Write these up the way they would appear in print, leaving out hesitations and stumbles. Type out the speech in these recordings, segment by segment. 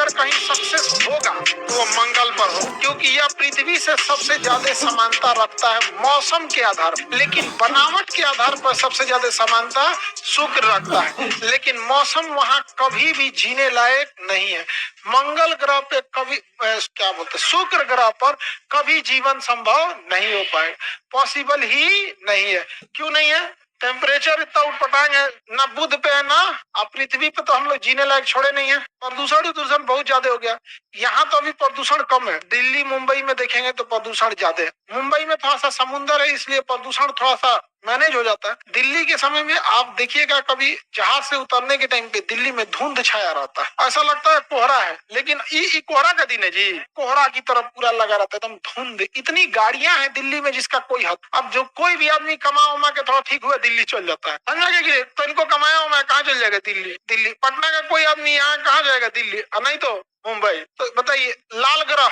अगर कहीं सक्सेस होगा तो वो मंगल पर हो, क्योंकि यह पृथ्वी से सबसे ज्यादा समानता रखता है मौसम के आधार पर, लेकिन बनावट के आधार पर सबसे ज्यादा समानता शुक्र रखता है, लेकिन मौसम वहाँ कभी भी जीने लायक नहीं है। मंगल ग्रह पे कभी क्या बोलते, शुक्र ग्रह पर कभी जीवन संभव नहीं हो पाएगा, पॉसिबल ही नहीं है। क्यों नहीं है? टेम्परेचर इतना उठपटांग है, ना बुध पे है ना पृथ्वी पे, तो हम लोग जीने लायक छोड़े नहीं है। प्रदूषण बहुत ज्यादा हो गया। यहाँ तो अभी प्रदूषण कम है, दिल्ली मुंबई में देखेंगे तो प्रदूषण ज्यादा है। मुंबई में थोड़ा सा समुद्र है, इसलिए प्रदूषण थोड़ा सा मैनेज हो जाता है। दिल्ली के समय में आप देखिएगा, कभी जहाज से उतरने के टाइम पे दिल्ली में धुंध छाया रहता है, ऐसा लगता है कोहरा है, लेकिन ये कोहरा का दिन है जी, कोहरा की तरफ पूरा लगा रहता है, एकदम धुंध। इतनी गाड़ियां हैं दिल्ली में जिसका कोई हद। अब जो कोई भी आदमी कमा उमा के थोड़ा ठीक हुआ दिल्ली चल जाता है, समझा कि तो इनको कमाया उमा कहाँ चल जाएगा? दिल्ली। दिल्ली पटना का कोई आदमी यहाँ कहाँ जाएगा? दिल्ली, नहीं तो मुंबई। तो बताइए, लाल ग्रह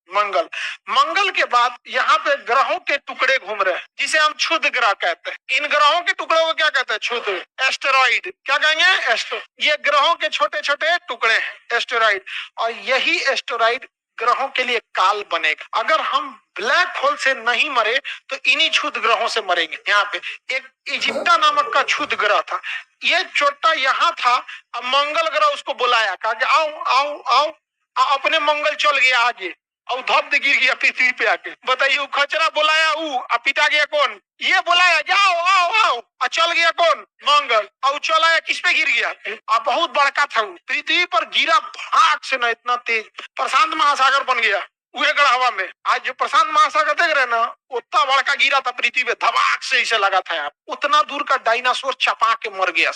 मंगल। मंगल के बाद यहाँ पे ग्रहों के टुकड़े घूम रहे हैं, जिसे हम क्षुद्र ग्रह कहते हैं। इन ग्रहों के टुकड़ों को क्या कहते हैं? क्षुद्र, एस्टेरॉइड। क्या कहेंगे? ये ग्रहों के छोटे छोटे टुकड़े हैं, एस्टेरॉइड। और यही एस्टेरॉइड ग्रहों के लिए काल बनेगा। अगर हम ब्लैक होल से नहीं मरे तो इन्हीं क्षुद्र ग्रहों से मरेंगे। यहाँ पे एक इजिप्टा नामक का क्षुद्र ग्रह था, ये छोटा यहाँ था। अब मंगल ग्रह उसको बुलाया, कहा कि आओ आओ आओ, अपने मंगल चल गया आगे और धप गिर गया पृथ्वी पे आके। बताइए, खचरा बुलाया पिटा गया कौन? ये बुलाया, जाओ आओ आओ, चल गया कौन? मंगल। और चला या किस पे गिर गया? बहुत बड़का था, पृथ्वी पर गिरा भाग से ना, इतना तेज प्रशांत महासागर बन गया उहे गढ़वा में। आज जो प्रशांत महासागर देख रहे हैं ना, उतना बड़का गिरा था पृथ्वी पे, धबाक से इसे लगा था यार। उतना दूर का डायनासोर चपा के मर गया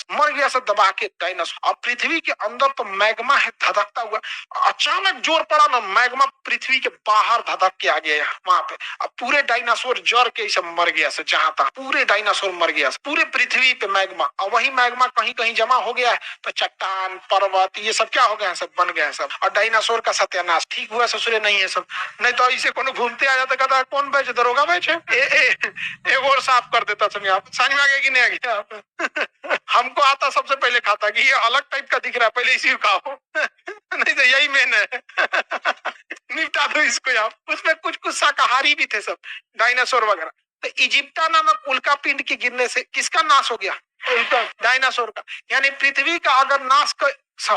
से दबा के डायनासोर। अब पृथ्वी के अंदर तो मैग्मा है धधकता हुआ, अचानक जोर पड़ा ना, मैग्मा पृथ्वी के बाहर धधक के आ गया वहां पे। अब पूरे डायनासोर जर के इसे मर गया से, जहां था पूरे डायनासोर मर गया, पूरे पृथ्वी पे मैग्मा। और वही मैग्मा कहीं कहीं जमा हो गया है, तो चट्टान पर्वत ये सब क्या हो गए हैं? सब बन गए हैं सब। और डायनासोर का सत्यानाश ठीक हुआ ससुरे नहीं है सब। नहीं तो इसे कोनो घूमते आ जाता, कहता कौन बेच? दरोगा बेचे। एक और साफ कर देता। समझ में आ गया कि नहीं आ गया? हमको आता सबसे पहले खाता कि ये अलग टाइप का दिख रहा है, पहले इसी को खाओ। नहीं तो यही मेन है। निपटा दो इसको आप। उसमें कुछ कुछ शाकाहारी भी थे सब, डायनासोर वगैरह। तो इजिप्टा नामक उल्का पिंड के गिरने से किसका नाश हो गया? उल्का, डायनासोर का। यानी पृथ्वी का अगर नाश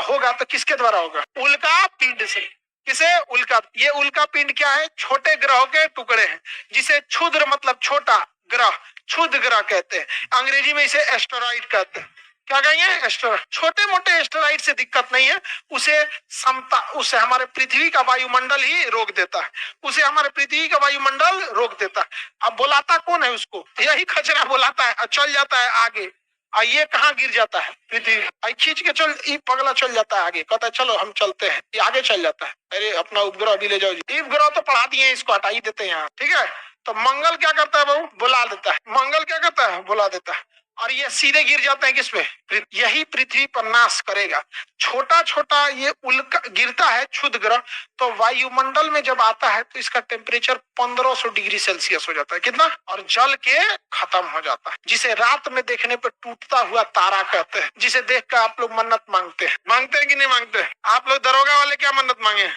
होगा तो किसके द्वारा होगा? उल्का पिंड से। किसे? उल्का। ये उल्का पिंड क्या है? छोटे ग्रहों के टुकड़े हैं, जिसे क्षुद्र मतलब छोटा ग्रह, क्षुद्र ग्रह कहते हैं। अंग्रेजी में इसे एस्टेरॉइड कहते हैं। क्या कहेंगे? एस्टेरॉइड। छोटे मोटे एस्टेरॉइड से दिक्कत नहीं है, उसे हमारे पृथ्वी का वायुमंडल ही रोक देता है, उसे हमारे पृथ्वी का वायुमंडल रोक देता है। अब बुलाता कौन है उसको? यही खचरा बुलाता है और चल जाता है आगे। ये कहाँ गिर जाता है? पृथ्वी। खींच के चल, ये पगला चल जाता है आगे, कहता है चलो हम चलते हैं, ये आगे चल जाता है। अरे अपना उपग्रह भी ले जाओ जी। उपग्रह तो पढ़ा दिए, इसको हटा ही देते हैं यहाँ, ठीक है। तो मंगल क्या करता है बहू? बुला देता है। मंगल क्या करता है? बुला देता है। और ये सीधे गिर जाते हैं किस पे? यही पृथ्वी पर नाश करेगा। छोटा छोटा ये उल्का गिरता है क्षुद्र ग्रह, तो वायुमंडल में जब आता है तो इसका टेम्परेचर 1500 डिग्री सेल्सियस हो जाता है। कितना? और जल के खत्म हो जाता है, जिसे रात में देखने पर टूटता हुआ तारा कहते हैं, जिसे देख कर आप लोग मन्नत मांगते हैं। मांगते हैं कि नहीं मांगते? आप लोग दरोगा वाले क्या मन्नत मांगे?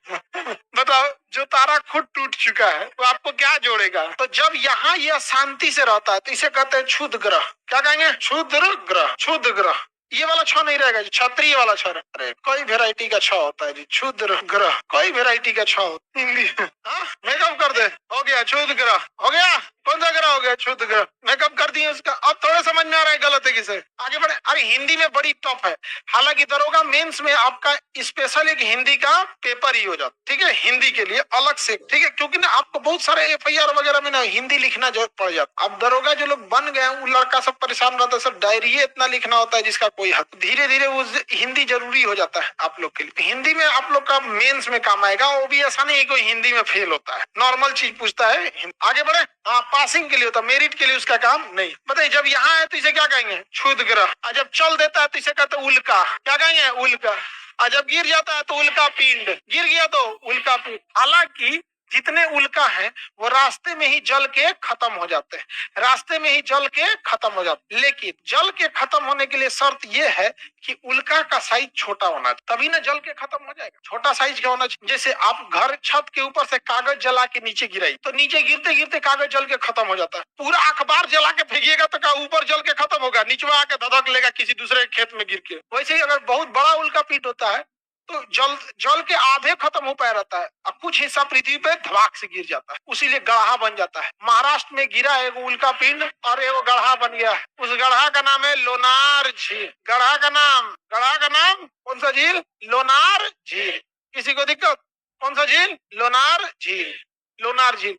बताओ, जो तारा खुद टूट चुका है वो आपको क्या जोड़ेगा? तो जब यहाँ यह शांति से रहता है तो इसे कहते हैं क्षुद्र ग्रह। क्या कहेंगे? क्षुद्र ग्रह। क्षुद्र ग्रह। ये वाला छ नहीं रहेगा जी, क्षत्रिय वाला छ। अरे कोई वेराइटी का छ होता है जी, क्षुद्र ग्रह कोई वेराइटी का छ। इंग्लिश मेकअप कर दे, हो गया क्षुद्र ग्रह। हो गया? कौन सा ग्रह हो गया? क्षुद्र ग्रह। मेकअप कर दिए उसका। अब थोड़ा समझ में आ रहा है गलत है किसे? आगे बढ़े। अरे हिंदी में बड़ी टफ है, हालांकि दरोगा मेंस में आपका स्पेशल एक हिंदी का पेपर ही हो जाता, ठीक है, हिंदी के लिए अलग से, ठीक है, क्योंकि ना आपको बहुत सारे एफआईआर वगैरह में ना हिंदी लिखना जरूरत पड़ जाता। अब दरोगा जो लोग बन गए वो लड़का सब परेशान रहता है, सब डायरी इतना लिखना होता है जिसका कोई हद। धीरे धीरे वो हिंदी जरूरी हो जाता है आप लोग के लिए। हिंदी में आप लोग का मेंस में काम आएगा, वो भी ऐसा नहीं कोई हिंदी में फेल होता है, नॉर्मल चीज पूछता है। आगे बढ़े। हाँ, पासिंग के लिए होता, मेरिट के लिए उसका काम नहीं। बताइए, जब यहाँ है तो इसे क्या कहेंगे? क्षुद्र ग्रह। और जब चल देता है तो इसे कहते हैं उल्का। क्या कहेंगे? उल्का। और जब गिर जाता है तो उल्का पिंड। गिर गया तो उल्का पिंड। हालांकि जितने उल्का हैं वो रास्ते में ही जल के खत्म हो जाते हैं, रास्ते में ही जल के खत्म हो जाते हैं। लेकिन जल के खत्म होने के लिए शर्त ये है कि उल्का का साइज छोटा होना चाहिए, तभी ना जल के खत्म हो जाएगा। छोटा साइज का होना चाहिए। जैसे आप घर छत के ऊपर से कागज जला के नीचे गिराई तो नीचे गिरते गिरते कागज जल के खत्म हो जाता है। पूरा अखबार जला के फेंकिएगा तो क्या ऊपर जल के खत्म होगा? नीचवा आके धधक लेगा किसी दूसरे खेत में गिर के। वैसे ही अगर बहुत बड़ा उल्का पिंड होता है तो जल जल के आधे खत्म हो पाया रहता है और कुछ हिस्सा पृथ्वी पे धमाक से गिर जाता है, उसीलिए गढ़ा बन जाता है। महाराष्ट्र में गिरा एक उल्का पिंड और एक गढ़ा बन गया है। उस गढ़ा का नाम है लोनार झील। गढ़ा का नाम कौन सा झील? लोनार झील। किसी को दिक्कत? कौन सा झील? लोनार झील। लोनार झील।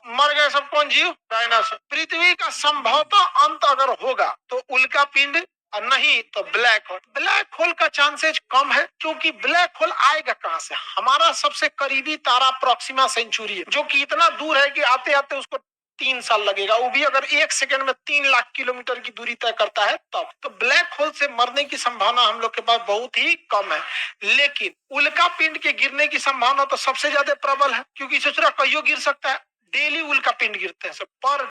मर गए सब कौन जीव? डायनासोर। पृथ्वी का संभवतः अंत अगर होगा तो उल्का पिंड और नहीं तो ब्लैक होल। ब्लैक होल का चांसेस कम है क्योंकि ब्लैक होल आएगा कहां से? हमारा सबसे करीबी तारा प्रोक्सिमा सेंचुरी है जो कि इतना दूर है कि आते आते उसको 3 साल लगेगा। वो भी अगर 1 सेकंड में 3 लाख किलोमीटर की दूरी तय करता है तब। तो ब्लैक होल से मरने की संभावना हम लोग के पास बहुत ही कम है। लेकिन उल्का पिंड के गिरने की संभावना तो सबसे ज्यादा प्रबल है क्योंकि सोच रहा कहियो गिर सकता है। डेली उल्का पिंड गिरते हैं सब पर